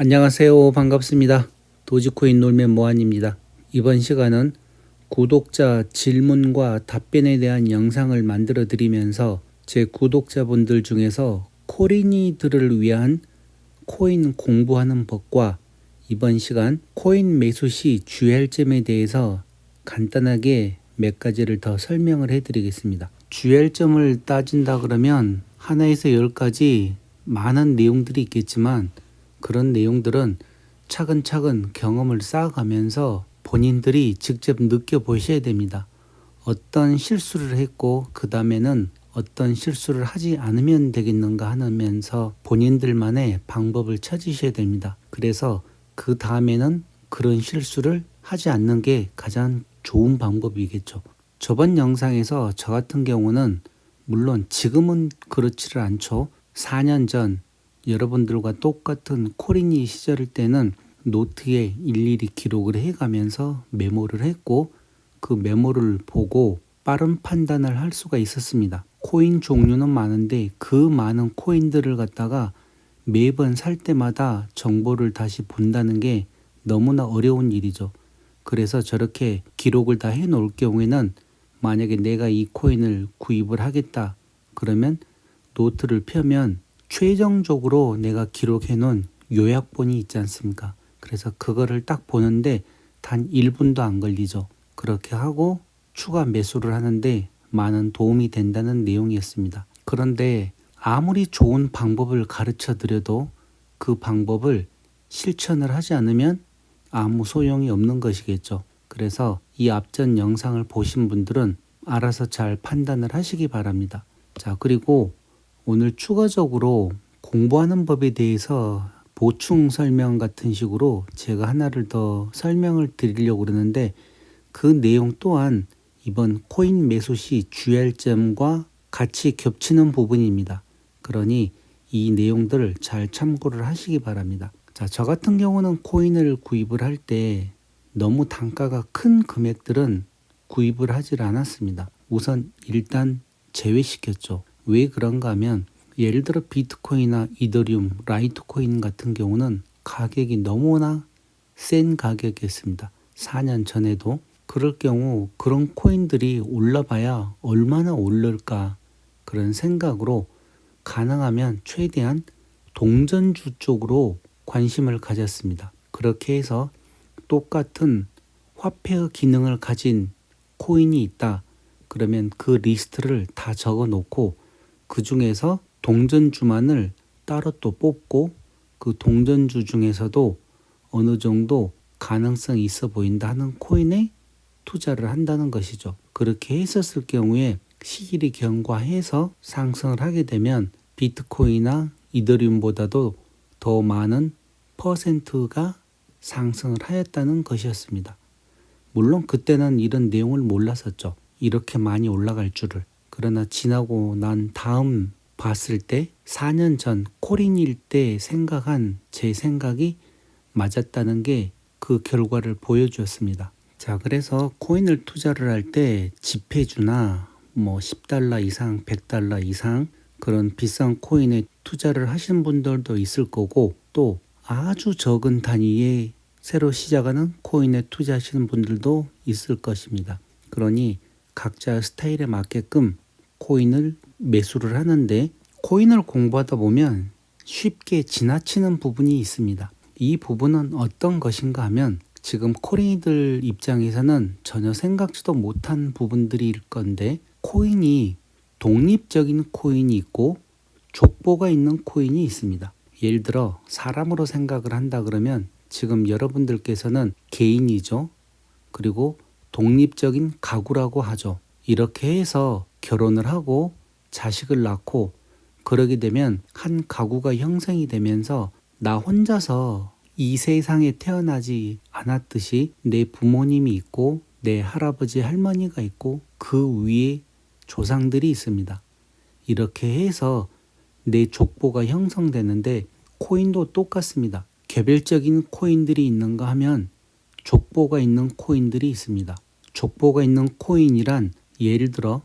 안녕하세요. 반갑습니다. 도지코인 놀면 뭐하니입니다. 이번 시간은 구독자 질문과 답변에 대한 영상을 만들어 드리면서 제 구독자분들 중에서 코린이들을 위한 코인 공부하는 법과 이번 시간 코인 매수 시 주의할 점에 대해서 간단하게 몇 가지를 더 설명을 해 드리겠습니다. 주의할 점을 따진다 그러면 하나에서 10가지 많은 내용들이 있겠지만 그런 내용들은 차근차근 경험을 쌓아가면서 본인들이 직접 느껴보셔야 됩니다. 어떤 실수를 했고 그 다음에는 어떤 실수를 하지 않으면 되겠는가 하면서 본인들만의 방법을 찾으셔야 됩니다. 그래서 그 다음에는 그런 실수를 하지 않는 게 가장 좋은 방법이겠죠. 저번 영상에서 저 같은 경우는 물론 지금은 그렇지를 않죠. 4년 전 여러분들과 똑같은 코린이 시절 때는 노트에 일일이 기록을 해가면서 메모를 했고 그 메모를 보고 빠른 판단을 할 수가 있었습니다. 코인 종류는 많은데 그 많은 코인들을 갖다가 매번 살 때마다 정보를 다시 본다는 게 너무나 어려운 일이죠. 그래서 저렇게 기록을 다 해놓을 경우에는 만약에 내가 이 코인을 구입을 하겠다 그러면 노트를 펴면 최종적으로 내가 기록해 놓은 요약본이 있지 않습니까? 그래서 그거를 딱 보는데 단 1분도 안 걸리죠. 그렇게 하고 추가 매수를 하는데 많은 도움이 된다는 내용이었습니다. 그런데 아무리 좋은 방법을 가르쳐 드려도 그 방법을 실천을 하지 않으면 아무 소용이 없는 것이겠죠. 그래서 이 앞전 영상을 보신 분들은 알아서 잘 판단을 하시기 바랍니다. 자, 그리고 오늘 추가적으로 공부하는 법에 대해서 보충 설명 같은 식으로 제가 하나를 더 설명을 드리려고 그러는데 그 내용 또한 이번 코인 매수 시 주의할 점과 같이 겹치는 부분입니다. 그러니 이 내용들을 잘 참고를 하시기 바랍니다. 자, 저 같은 경우는 코인을 구입을 할 때 너무 단가가 큰 금액들은 구입을 하질 않았습니다. 우선 일단 제외시켰죠. 왜 그런가 하면 예를 들어 비트코인이나 이더리움, 라이트코인 같은 경우는 가격이 너무나 센 가격이었습니다. 4년 전에도. 그럴 경우 그런 코인들이 올라봐야 얼마나 오를까 그런 생각으로 가능하면 최대한 동전주 쪽으로 관심을 가졌습니다. 그렇게 해서 똑같은 화폐의 기능을 가진 코인이 있다. 그러면 그 리스트를 다 적어 놓고 그 중에서 동전주만을 따로 또 뽑고 그 동전주 중에서도 어느 정도 가능성이 있어 보인다 하는 코인에 투자를 한다는 것이죠. 그렇게 했었을 경우에 시기를 경과해서 상승을 하게 되면 비트코인이나 이더리움보다도 더 많은 퍼센트가 상승을 하였다는 것이었습니다. 물론 그때는 이런 내용을 몰랐었죠. 이렇게 많이 올라갈 줄을. 그러나 지나고 난 다음 봤을 때 4년 전 코린일 때 생각한 제 생각이 맞았다는 게 그 결과를 보여주었습니다. 자, 그래서 코인을 투자를 할 때 지폐주나 뭐 $10 이상, $100 이상 그런 비싼 코인에 투자를 하신 분들도 있을 거고 또 아주 적은 단위의 새로 시작하는 코인에 투자하시는 분들도 있을 것입니다. 그러니 각자 스타일에 맞게끔 코인을 매수를 하는데 코인을 공부하다 보면 쉽게 지나치는 부분이 있습니다. 이 부분은 어떤 것인가 하면 지금 코린이들 입장에서는 전혀 생각지도 못한 부분들일 건데 코인이 독립적인 코인이 있고 족보가 있는 코인이 있습니다. 예를 들어 사람으로 생각을 한다 그러면 지금 여러분들께서는 개인이죠. 그리고 독립적인 가구라고 하죠. 이렇게 해서 결혼을 하고 자식을 낳고 그러게 되면 한 가구가 형성이 되면서 나 혼자서 이 세상에 태어나지 않았듯이 내 부모님이 있고 내 할아버지 할머니가 있고 그 위에 조상들이 있습니다. 이렇게 해서 내 족보가 형성되는데 코인도 똑같습니다. 개별적인 코인들이 있는가 하면 족보가 있는 코인들이 있습니다. 족보가 있는 코인이란 예를 들어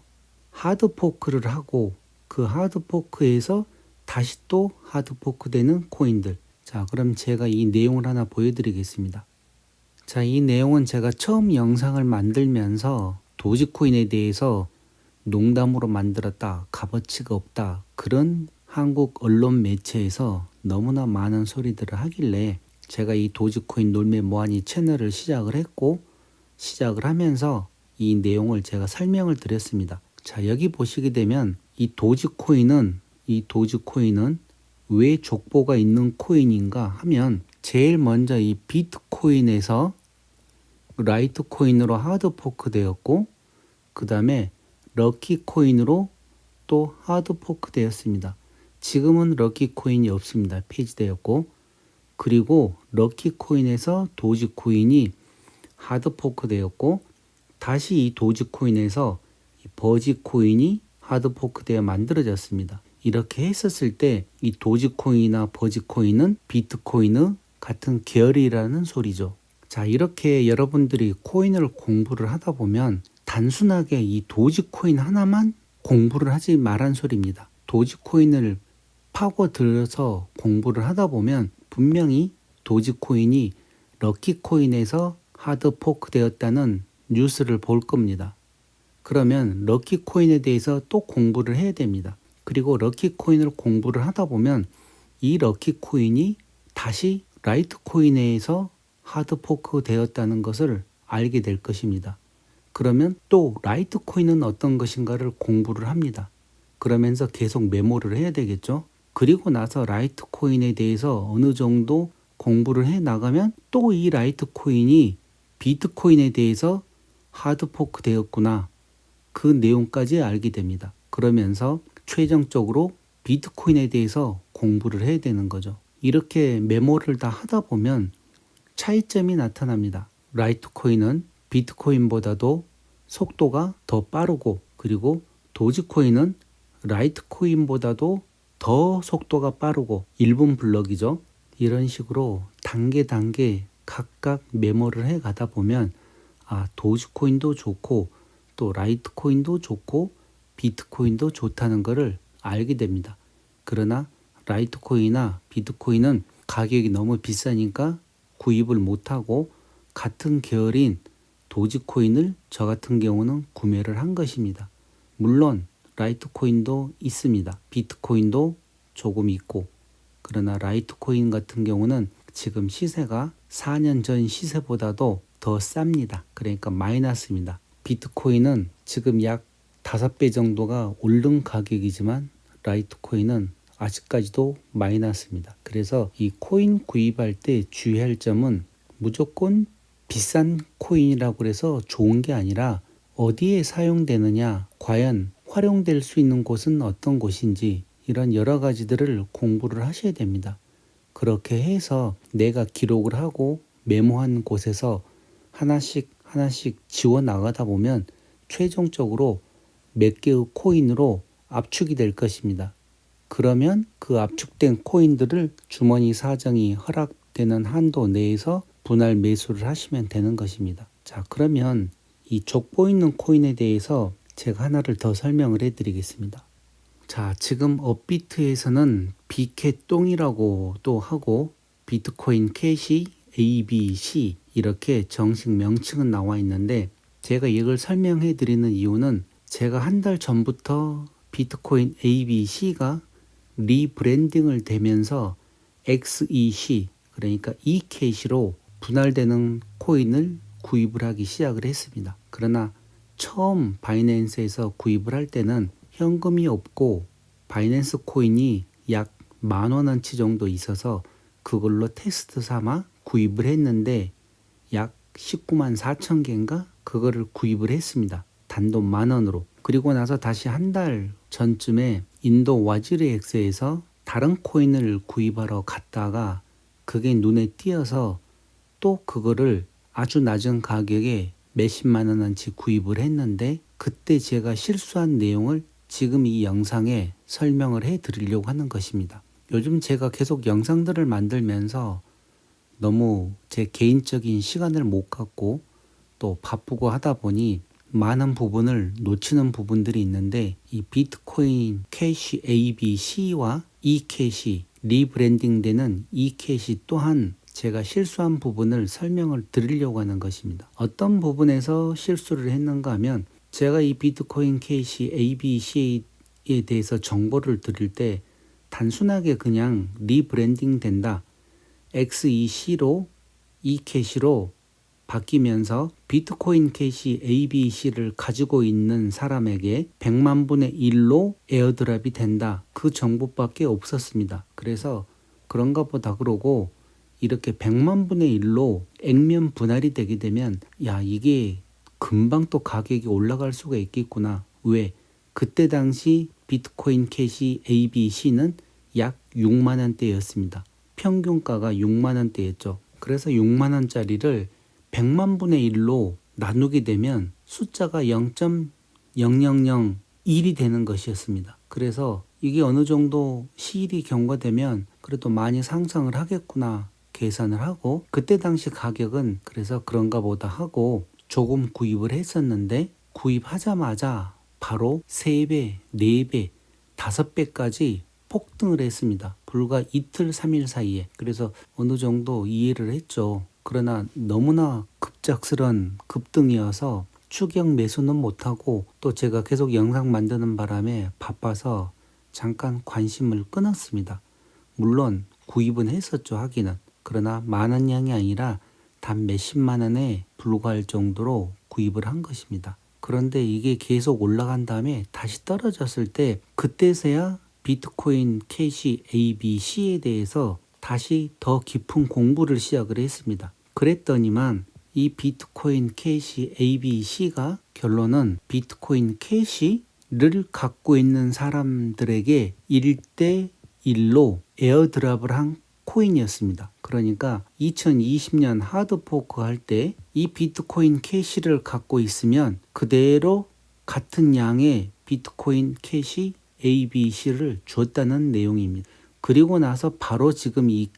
하드포크를 하고 그 하드포크에서 다시 또 하드포크 되는 코인들 자, 그럼 제가 이 내용을 하나 보여드리겠습니다. 자, 이 내용은 제가 처음 영상을 만들면서 도지코인에 대해서 농담으로 만들었다, 값어치가 없다, 그런 한국 언론 매체에서 너무나 많은 소리들을 하길래 제가 이 도지코인 놀매 뭐하니 채널을 시작을 했고, 시작을 하면서 이 내용을 제가 설명을 드렸습니다. 자, 여기 보시게 되면 이 도지코인은 왜 족보가 있는 코인인가 하면 제일 먼저 이 비트코인에서 라이트코인으로 하드포크 되었고, 그 다음에 럭키코인으로 또 하드포크 되었습니다. 지금은 럭키코인이 없습니다. 폐지되었고, 그리고 럭키코인에서 도지코인이 하드포크 되었고, 다시 이 도지코인에서 버지코인이 하드포크 되어 만들어졌습니다. 이렇게 했었을 때 이 도지코인이나 버지코인은 비트코인의 같은 계열이라는 소리죠. 자, 이렇게 여러분들이 코인을 공부를 하다 보면 단순하게 이 도지코인 하나만 공부를 하지 말란 소리입니다. 도지코인을 파고들어서 공부를 하다 보면 분명히 도지코인이 럭키코인에서 하드포크 되었다는 뉴스를 볼 겁니다. 그러면 럭키코인에 대해서 또 공부를 해야 됩니다. 그리고 럭키코인을 공부를 하다 보면 이 럭키코인이 다시 라이트코인에서 하드포크 되었다는 것을 알게 될 것입니다. 그러면 또 라이트코인은 어떤 것인가를 공부를 합니다. 그러면서 계속 메모를 해야 되겠죠. 그리고 나서 라이트코인에 대해서 어느 정도 공부를 해 나가면 또 이 라이트코인이 비트코인에 대해서 하드포크 되었구나, 그 내용까지 알게 됩니다. 그러면서 최종적으로 비트코인에 대해서 공부를 해야 되는 거죠. 이렇게 메모를 다 하다 보면 차이점이 나타납니다. 라이트코인은 비트코인보다도 속도가 더 빠르고, 그리고 도지코인은 라이트코인보다도 더 속도가 빠르고 1분 블럭이죠. 이런 식으로 단계 각각 메모를 해 가다 보면 도지코인도 좋고 또 라이트코인도 좋고 비트코인도 좋다는 것을 알게 됩니다. 그러나 라이트코인이나 비트코인은 가격이 너무 비싸니까 구입을 못하고 같은 계열인 도지코인을 저 같은 경우는 구매를 한 것입니다. 물론 라이트코인도 있습니다. 비트코인도 조금 있고, 그러나 라이트코인 같은 경우는 지금 시세가 4년 전 시세보다도 더 쌉니다. 그러니까 마이너스입니다. 비트코인은 지금 약 5배 정도가 오른 가격이지만 라이트코인은 아직까지도 마이너스입니다. 그래서 이 코인 구입할 때 주의할 점은 무조건 비싼 코인이라고 해서 좋은 게 아니라 어디에 사용되느냐, 과연 활용될 수 있는 곳은 어떤 곳인지, 이런 여러 가지들을 공부를 하셔야 됩니다. 그렇게 해서 내가 기록을 하고 메모한 곳에서 하나씩 지워 나가다 보면 최종적으로 몇 개의 코인으로 압축이 될 것입니다. 그러면 그 압축된 코인들을 주머니 사정이 허락되는 한도 내에서 분할 매수를 하시면 되는 것입니다. 자, 그러면 이 족보 있는 코인에 대해서 제가 하나를 더 설명을 해드리겠습니다. 자, 지금 업비트에서는 비캣똥이라고 또 하고 비트코인 캐시 ABC 이렇게 정식 명칭은 나와 있는데, 제가 이걸 설명해 드리는 이유는 제가 한 달 전부터 비트코인 ABC가 리브랜딩을 되면서 XEC, 그러니까 eCash로 분할되는 코인을 구입을 하기 시작을 했습니다. 그러나 처음 바이낸스에서 구입을 할 때는 현금이 없고 바이낸스 코인이 약 10,000원어치 정도 있어서 그걸로 테스트 삼아 구입을 했는데 약 19만 4천 개인가 그거를 구입을 했습니다. 단돈 10,000원으로. 그리고 나서 다시 한 달 전쯤에 인도 와지르엑스에서 다른 코인을 구입하러 갔다가 그게 눈에 띄어서 또 그거를 아주 낮은 가격에 몇십만 원어치 구입을 했는데, 그때 제가 실수한 내용을 지금 이 영상에 설명을 해 드리려고 하는 것입니다. 요즘 제가 계속 영상들을 만들면서 너무 제 개인적인 시간을 못 갖고 또 바쁘고 하다 보니 많은 부분을 놓치는 부분들이 있는데, 이 비트코인 캐시 ABC와 e캐시 리브랜딩 되는 이캣이 또한 제가 실수한 부분을 설명을 드리려고 하는 것입니다. 어떤 부분에서 실수를 했는가 하면 제가 이 비트코인 캐시 ABC에 대해서 정보를 드릴 때 단순하게 그냥 리브랜딩 된다. XEC로 이캐시로 바뀌면서 비트코인 캐시 ABC를 가지고 있는 사람에게 100만 분의 1로 에어드랍이 된다. 그 정보밖에 없었습니다. 그래서 그런가 보다 그러고 이렇게 100만 분의 1로 액면 분할이 되게 되면 야 이게 금방 또 가격이 올라갈 수가 있겠구나. 왜? 그때 당시 비트코인 캐시 ABC는 약 6만 원대였습니다. 평균가가 6만 원대였죠. 그래서 6만 원짜리를 100만 분의 1로 나누게 되면 숫자가 0.0001이 되는 것이었습니다. 그래서 이게 어느 정도 시일이 경과되면 그래도 많이 상승을 하겠구나 계산을 하고 그때 당시 가격은 그래서 그런가 보다 하고 조금 구입을 했었는데 구입하자마자 바로 3배, 4배, 5배까지 폭등을 했습니다. 불과 이틀, 3일 사이에. 그래서 어느 정도 이해를 했죠. 그러나 너무나 급작스런 급등이어서 추격 매수는 못하고 또 제가 계속 영상 만드는 바람에 바빠서 잠깐 관심을 끊었습니다. 물론 구입은 했었죠, 하기는. 그러나 많은 양이 아니라 단 몇십만 원에 불과할 정도로 구입을 한 것입니다. 그런데 이게 계속 올라간 다음에 다시 떨어졌을 때 그때서야 비트코인 캐시 ABC에 대해서 다시 더 깊은 공부를 시작을 했습니다. 그랬더니만 이 비트코인 캐시 ABC가 결론은 비트코인 캐시를 갖고 있는 사람들에게 1대1로 에어드랍을 한 코인이었습니다. 그러니까 2020년 하드포크 할 때 이 비트코인 캐시를 갖고 있으면 그대로 같은 양의 비트코인 캐시 ABC를 줬다는 내용입니다. 그리고 나서 바로 지금 이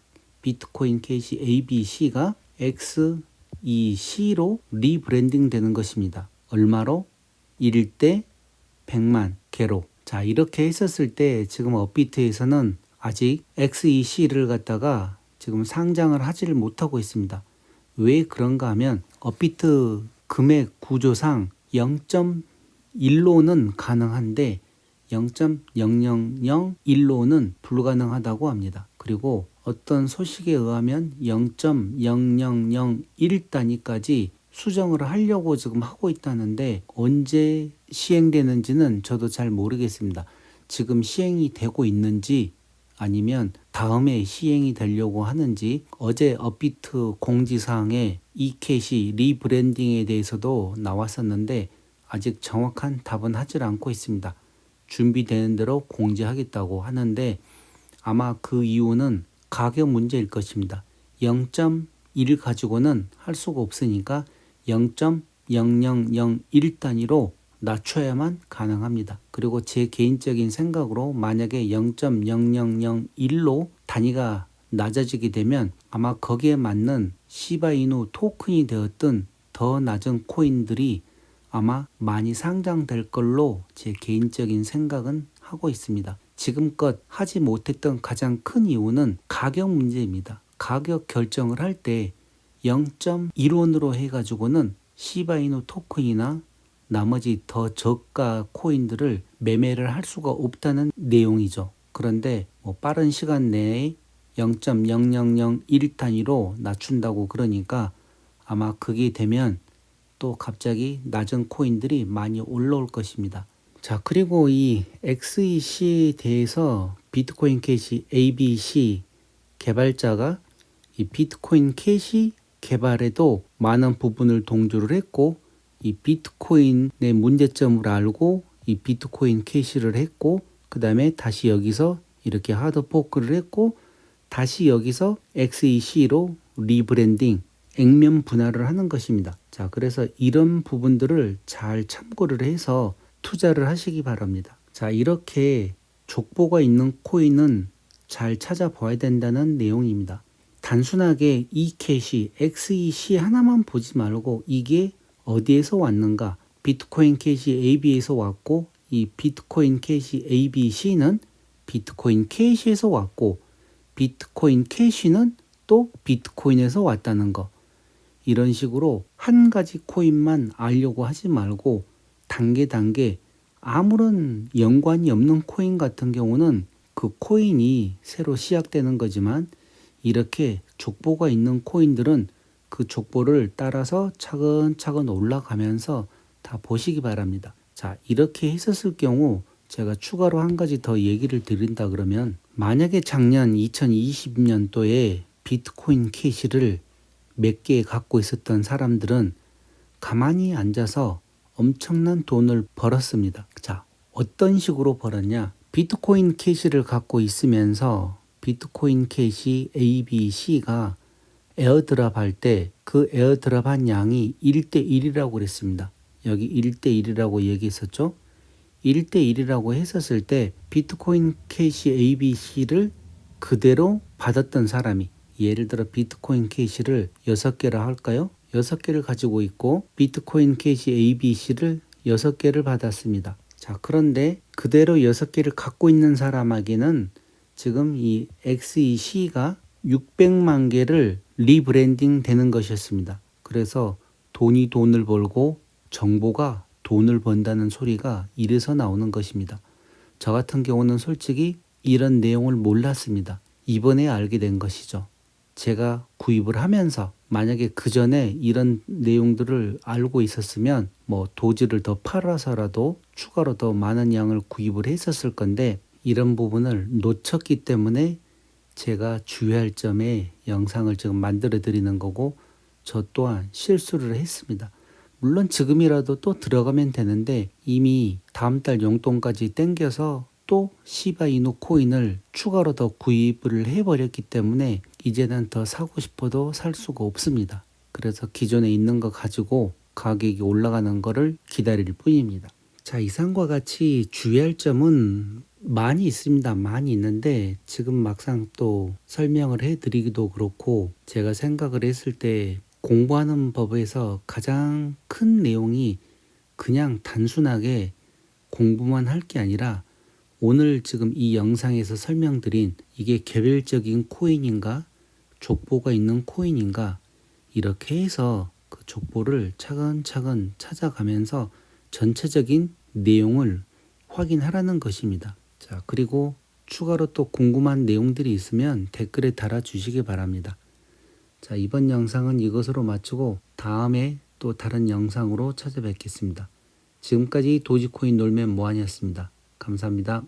비트코인 캐시 ABC가 XEC로 리브랜딩 되는 것입니다. 얼마로? 1대 100만 개로. 자, 이렇게 했었을 때 지금 업비트에서는 아직 XEC를 갖다가 지금 상장을 하지를 못하고 있습니다. 왜 그런가 하면 업비트 금액 구조상 0.1로는 가능한데 0.0001로는 불가능하다고 합니다. 그리고 어떤 소식에 의하면 0.0001 단위까지 수정을 하려고 지금 하고 있다는데 언제 시행되는지는 저도 잘 모르겠습니다. 지금 시행이 되고 있는지 아니면 다음에 시행이 되려고 하는지 어제 업비트 공지사항에 이캣이 리브랜딩에 대해서도 나왔었는데 아직 정확한 답은 하질 않고 있습니다. 준비되는 대로 공지하겠다고 하는데 아마 그 이유는 가격 문제일 것입니다. 0.1 가지고는 할 수가 없으니까 0.0001 단위로 낮춰야만 가능합니다. 그리고 제 개인적인 생각으로 만약에 0.0001로 단위가 낮아지게 되면 아마 거기에 맞는 시바이누 토큰이 되었던 더 낮은 코인들이 아마 많이 상장될 걸로 제 개인적인 생각은 하고 있습니다. 지금껏 하지 못했던 가장 큰 이유는 가격 문제입니다. 가격 결정을 할 때 0.1원으로 해가지고는 시바이누 토큰이나 나머지 더 저가 코인들을 매매를 할 수가 없다는 내용이죠. 그런데 빠른 시간 내에 0.0001 단위로 낮춘다고 그러니까 아마 그게 되면 또 갑자기 낮은 코인들이 많이 올라올 것입니다. 자, 그리고 이 XEC에 대해서 비트코인 캐시 ABC 개발자가 이 비트코인 캐시 개발에도 많은 부분을 동조를 했고 이 비트코인의 문제점을 알고 이 비트코인 캐시를 했고 그 다음에 다시 여기서 이렇게 하드포크를 했고 다시 여기서 XEC로 리브랜딩 액면 분할을 하는 것입니다. 자, 그래서 이런 부분들을 잘 참고를 해서 투자를 하시기 바랍니다. 자, 이렇게 족보가 있는 코인은 잘 찾아봐야 된다는 내용입니다. 단순하게 이캣이 XEC 하나만 보지 말고 이게 어디에서 왔는가? 비트코인 캐시 AB에서 왔고 이 비트코인 캐시 ABC는 비트코인 캐시에서 왔고 비트코인 캐시는 또 비트코인에서 왔다는 거. 이런 식으로 한 가지 코인만 알려고 하지 말고 단계 아무런 연관이 없는 코인 같은 경우는 그 코인이 새로 시작되는 거지만 이렇게 족보가 있는 코인들은 그 족보를 따라서 차근차근 올라가면서 다 보시기 바랍니다. 자, 이렇게 했었을 경우 제가 추가로 한 가지 더 얘기를 드린다 그러면 만약에 작년 2020년도에 비트코인 캐시를 몇 개 갖고 있었던 사람들은 가만히 앉아서 엄청난 돈을 벌었습니다. 자, 어떤 식으로 벌었냐? 비트코인 캐시를 갖고 있으면서 비트코인 캐시 A, B, C가 에어드랍 할 때 그 에어드랍 한 양이 1대1이라고 그랬습니다. 여기 1대1이라고 얘기했었죠. 1대1이라고 했었을 때 비트코인 캐시 A, B, C를 그대로 받았던 사람이 예를 들어 비트코인 캐시를 6개라 할까요? 6개를 가지고 있고 비트코인 캐시 A, B, C를 6개를 받았습니다. 자, 그런데 그대로 6개를 갖고 있는 사람에게는 지금 이 XEC가 600만 개를 리브랜딩 되는 것이었습니다. 그래서 돈이 돈을 벌고 정보가 돈을 번다는 소리가 이래서 나오는 것입니다. 저 같은 경우는 솔직히 이런 내용을 몰랐습니다. 이번에 알게 된 것이죠. 제가 구입을 하면서 만약에 그 전에 이런 내용들을 알고 있었으면 뭐 도지를 더 팔아서라도 추가로 더 많은 양을 구입을 했었을 건데 이런 부분을 놓쳤기 때문에 제가 주의할 점에 영상을 지금 만들어 드리는 거고 저 또한 실수를 했습니다. 물론 지금이라도 또 들어가면 되는데 이미 다음 달 용돈까지 땡겨서 또 시바이누 코인을 추가로 더 구입을 해버렸기 때문에 이제는 더 사고 싶어도 살 수가 없습니다. 그래서 기존에 있는 거 가지고 가격이 올라가는 거를 기다릴 뿐입니다. 자, 이상과 같이 주의할 점은 많이 있습니다. 많이 있는데 지금 막상 또 설명을 해드리기도 그렇고 제가 생각을 했을 때 공부하는 법에서 가장 큰 내용이 그냥 단순하게 공부만 할 게 아니라 오늘 지금 이 영상에서 설명드린 이게 개별적인 코인인가 족보가 있는 코인인가 이렇게 해서 그 족보를 차근차근 찾아가면서 전체적인 내용을 확인하라는 것입니다. 자, 그리고 추가로 또 궁금한 내용들이 있으면 댓글에 달아주시기 바랍니다. 자, 이번 영상은 이것으로 마치고 다음에 또 다른 영상으로 찾아뵙겠습니다. 지금까지 도지코인 놀면 뭐하니였습니다. 감사합니다.